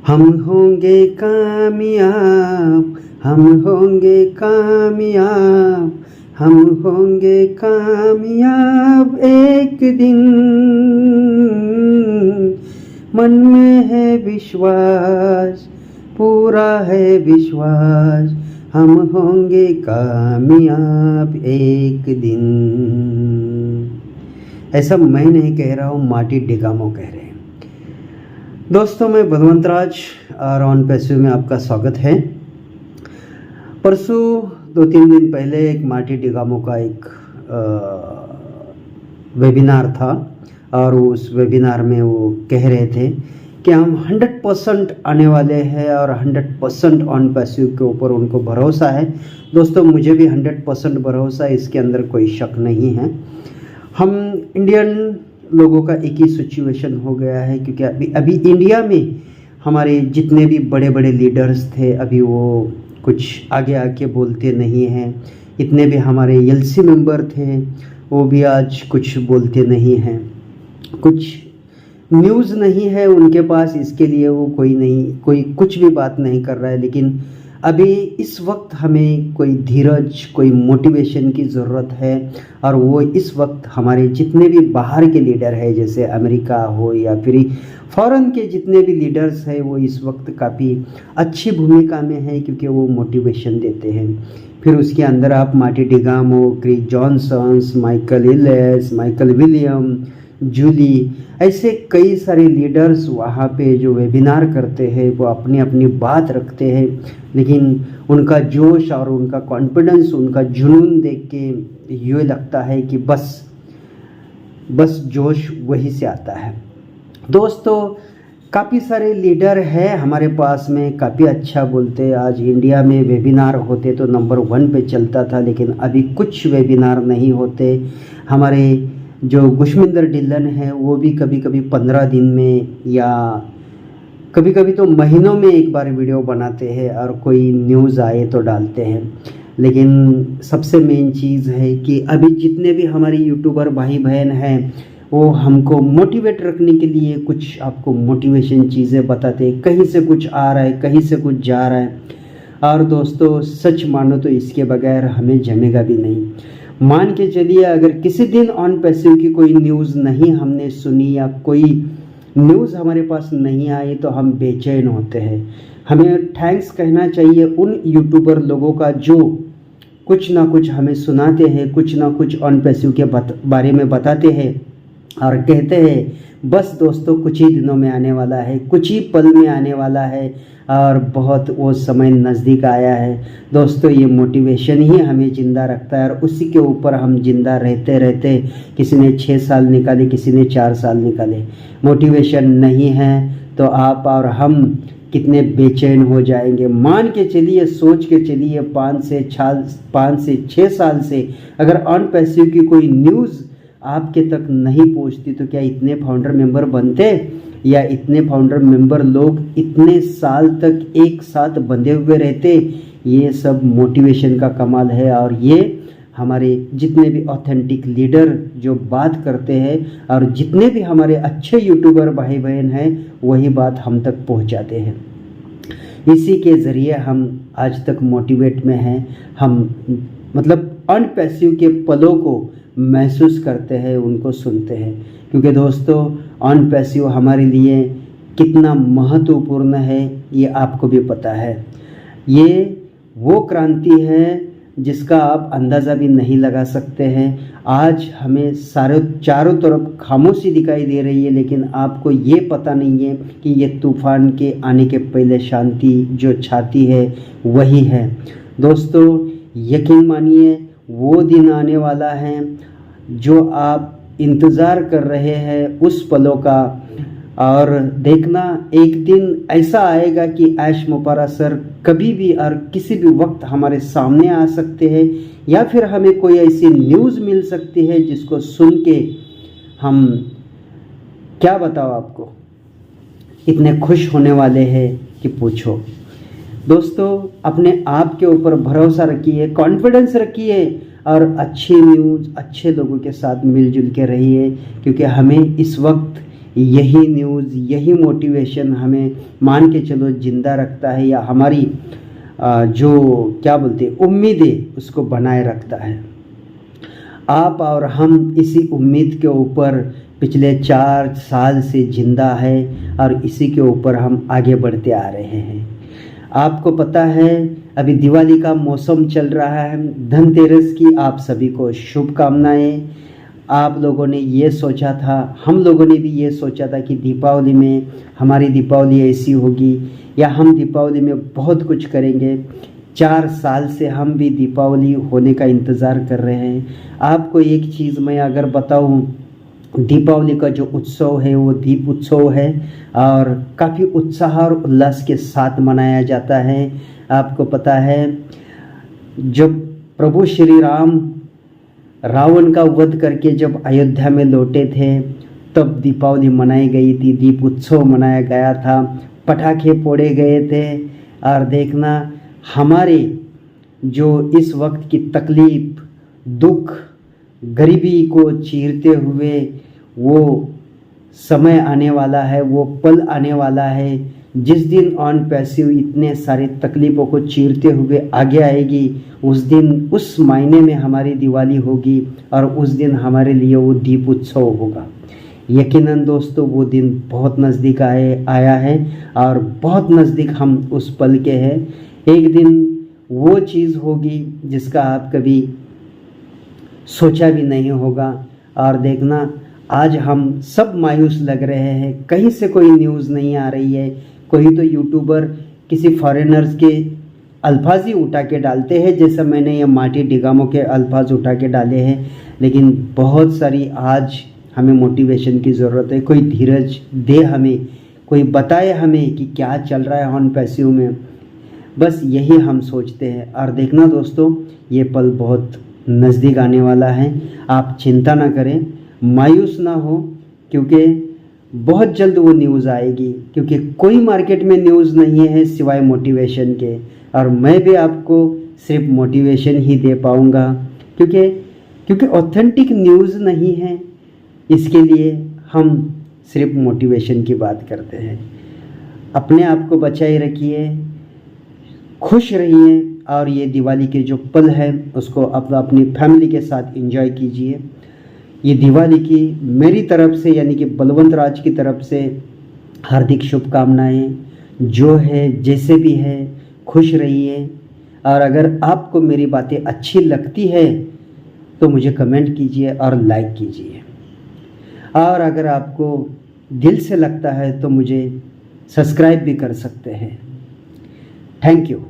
हम होंगे कामयाब, हम होंगे कामयाब, हम होंगे कामयाब एक दिन। मन में है विश्वास, पूरा है विश्वास, हम होंगे कामयाब एक दिन। ऐसा मैं नहीं कह रहा हूँ, मार्टी डिगामो कह रहे हैं। दोस्तों, मैं बलवंतराज और ऑन पैसिव में आपका स्वागत है। परसों 2-3 दिन पहले एक मार्टी डिगामो का एक वेबिनार था और उस वेबिनार में वो कह रहे थे कि हम 100% आने वाले हैं और 100% ऑन पैसिव के ऊपर उनको भरोसा है। दोस्तों, मुझे भी 100% भरोसा है, इसके अंदर कोई शक नहीं है। हम इंडियन लोगों का एक ही सिचुएशन हो गया है, क्योंकि अभी इंडिया में हमारे जितने भी बड़े बड़े लीडर्स थे, अभी वो कुछ आगे आके बोलते नहीं हैं। इतने भी हमारे एलसी मेंबर थे, वो भी आज कुछ बोलते नहीं हैं। कुछ न्यूज़ नहीं है उनके पास, इसके लिए वो कोई कुछ भी बात नहीं कर रहा है। लेकिन अभी इस वक्त हमें कोई धीरज, कोई मोटिवेशन की ज़रूरत है। और वो इस वक्त हमारे जितने भी बाहर के लीडर हैं, जैसे अमेरिका हो या फिर फॉरेन के जितने भी लीडर्स हैं, वो इस वक्त काफ़ी अच्छी भूमिका में हैं, क्योंकि वो मोटिवेशन देते हैं। फिर उसके अंदर आप Marty Digamo, Chris Johnsons, Michael Ellis, Michael William, Julie, ऐसे कई सारे लीडर्स वहाँ पे जो वेबिनार करते हैं, वो अपनी अपनी बात रखते हैं। लेकिन उनका जोश और उनका कॉन्फिडेंस, उनका जुनून देख के ये लगता है कि बस जोश वहीं से आता है। दोस्तों, काफ़ी सारे लीडर हैं हमारे पास में, काफ़ी अच्छा बोलते। आज इंडिया में वेबिनार होते तो नंबर 1 पे चलता था, लेकिन अभी कुछ वेबिनार नहीं होते। हमारे जो गुशमिंदर डिल्लन है, वो भी कभी कभी 15 दिन में या कभी कभी तो महीनों में एक बार वीडियो बनाते हैं और कोई न्यूज़ आए तो डालते हैं। लेकिन सबसे मेन चीज़ है कि अभी जितने भी हमारे यूट्यूबर भाई बहन हैं, वो हमको मोटिवेट रखने के लिए कुछ आपको मोटिवेशन चीज़ें बताते हैं। कहीं से कुछ आ रहा है, कहीं से कुछ जा रहा है। और दोस्तों, सच मानो तो इसके बगैर हमें जमेगा भी नहीं। मान के चलिए, अगर किसी दिन ऑन पैसिव की कोई न्यूज़ नहीं हमने सुनी या कोई न्यूज़ हमारे पास नहीं आई, तो हम बेचैन होते हैं। हमें थैंक्स कहना चाहिए उन यूट्यूबर लोगों का जो कुछ ना कुछ हमें सुनाते हैं, कुछ ना कुछ ऑन पैसिव के बारे में बताते हैं और कहते हैं बस दोस्तों, कुछ ही दिनों में आने वाला है, कुछ ही पल में आने वाला है और बहुत वो समय नज़दीक आया है। दोस्तों, ये मोटिवेशन ही हमें ज़िंदा रखता है और उसी के ऊपर हम ज़िंदा रहते रहते, किसी ने 6 साल निकाले, किसी ने 4 साल निकाले। मोटिवेशन नहीं है तो आप और हम कितने बेचैन हो जाएंगे। मान के चलिए, सोच के चलिए, 5 से 6 साल से अगर ऑन पैसिव की कोई न्यूज़ आपके तक नहीं पहुंचती, तो क्या इतने फाउंडर मेंबर बनते, या इतने फाउंडर मेंबर लोग इतने साल तक एक साथ बंधे हुए रहते? ये सब मोटिवेशन का कमाल है। और ये हमारे जितने भी ऑथेंटिक लीडर जो बात करते हैं और जितने भी हमारे अच्छे यूट्यूबर भाई बहन हैं, वही बात हम तक पहुंचाते हैं। इसी के ज़रिए हम आज तक मोटिवेट में हैं। हम मतलब ऑन पैसिव के पलों को महसूस करते हैं, उनको सुनते हैं। क्योंकि दोस्तों, ऑन पैसिव हमारे लिए कितना महत्वपूर्ण है, ये आपको भी पता है। ये वो क्रांति है जिसका आप अंदाज़ा भी नहीं लगा सकते हैं। आज हमें चारों तरफ खामोशी दिखाई दे रही है, लेकिन आपको ये पता नहीं है कि ये तूफान के आने के पहले शांति जो छाती है वही है। दोस्तों, यकीन मानिए, वो दिन आने वाला है जो आप इंतज़ार कर रहे हैं उस पलों का। और देखना, एक दिन ऐसा आएगा कि ऐश मुपारा सर कभी भी और किसी भी वक्त हमारे सामने आ सकते हैं, या फिर हमें कोई ऐसी न्यूज़ मिल सकती है जिसको सुन के हम क्या बताओ आपको, इतने खुश होने वाले हैं कि पूछो। दोस्तों, अपने आप के ऊपर भरोसा रखिए, कॉन्फिडेंस रखिए और अच्छी न्यूज़, अच्छे लोगों के साथ मिलजुल के रहिए, क्योंकि हमें इस वक्त यही न्यूज़, यही मोटिवेशन हमें मान के चलो ज़िंदा रखता है, या हमारी जो क्या बोलते हैं उम्मीदें, उसको बनाए रखता है। आप और हम इसी उम्मीद के ऊपर पिछले 4 साल से ज़िंदा है और इसी के ऊपर हम आगे बढ़ते आ रहे हैं। आपको पता है अभी दिवाली का मौसम चल रहा है, धनतेरस की आप सभी को शुभकामनाएं। आप लोगों ने ये सोचा था, हम लोगों ने भी ये सोचा था कि दीपावली में हमारी दीपावली ऐसी होगी, या हम दीपावली में बहुत कुछ करेंगे। 4 साल से हम भी दीपावली होने का इंतज़ार कर रहे हैं। आपको एक चीज़ मैं अगर बताऊं, दीपावली का जो उत्सव है वो दीप उत्सव है और काफ़ी उत्साह और उल्लास के साथ मनाया जाता है। आपको पता है जब प्रभु श्री राम रावण का वध करके जब अयोध्या में लौटे थे, तब दीपावली मनाई गई थी, दीप उत्सव मनाया गया था, पटाखे फोड़े गए थे। और देखना हमारे जो इस वक्त की तकलीफ़, दुख, गरीबी को चीरते हुए वो समय आने वाला है, वो पल आने वाला है जिस दिन ऑन पैसिव इतने सारे तकलीफ़ों को चीरते हुए आगे आएगी। उस दिन, उस महीने में हमारी दिवाली होगी और उस दिन हमारे लिए वो दीप उत्सव होगा। यकीनन दोस्तों वो दिन बहुत नज़दीक आया है और बहुत नज़दीक हम उस पल के हैं। एक दिन वो चीज़ होगी जिसका आप कभी सोचा भी नहीं होगा। और देखना आज हम सब मायूस लग रहे हैं, कहीं से कोई न्यूज़ नहीं आ रही है। कोई तो यूट्यूबर किसी फॉरेनर्स के अल्फाज ही उठा के डालते हैं, जैसा मैंने ये माटी डिगामों के अल्फाज उठा के डाले हैं। लेकिन बहुत सारी आज हमें मोटिवेशन की ज़रूरत है। कोई धीरज दे हमें, कोई बताए हमें कि क्या चल रहा है ऑन पैसिव में। बस यही हम सोचते हैं। और देखना दोस्तों ये पल बहुत नज़दीक आने वाला है। आप चिंता ना करें, मायूस ना हो, क्योंकि बहुत जल्द वो न्यूज़ आएगी। क्योंकि कोई मार्केट में न्यूज़ नहीं है सिवाय मोटिवेशन के, और मैं भी आपको सिर्फ मोटिवेशन ही दे पाऊँगा, क्योंकि ऑथेंटिक न्यूज़ नहीं है। इसके लिए हम सिर्फ मोटिवेशन की बात करते हैं। अपने आप को बचाए रखिए, खुश रहिए, और ये दिवाली के जो पल है उसको अपनी फैमिली के साथ एंजॉय कीजिए। ये दिवाली की मेरी तरफ से, यानी कि बलवंत राज की तरफ से हार्दिक शुभकामनाएं। जो है जैसे भी है खुश रहिए। और अगर आपको मेरी बातें अच्छी लगती है तो मुझे कमेंट कीजिए और लाइक कीजिए। और अगर आपको दिल से लगता है तो मुझे सब्सक्राइब भी कर सकते हैं। Thank you.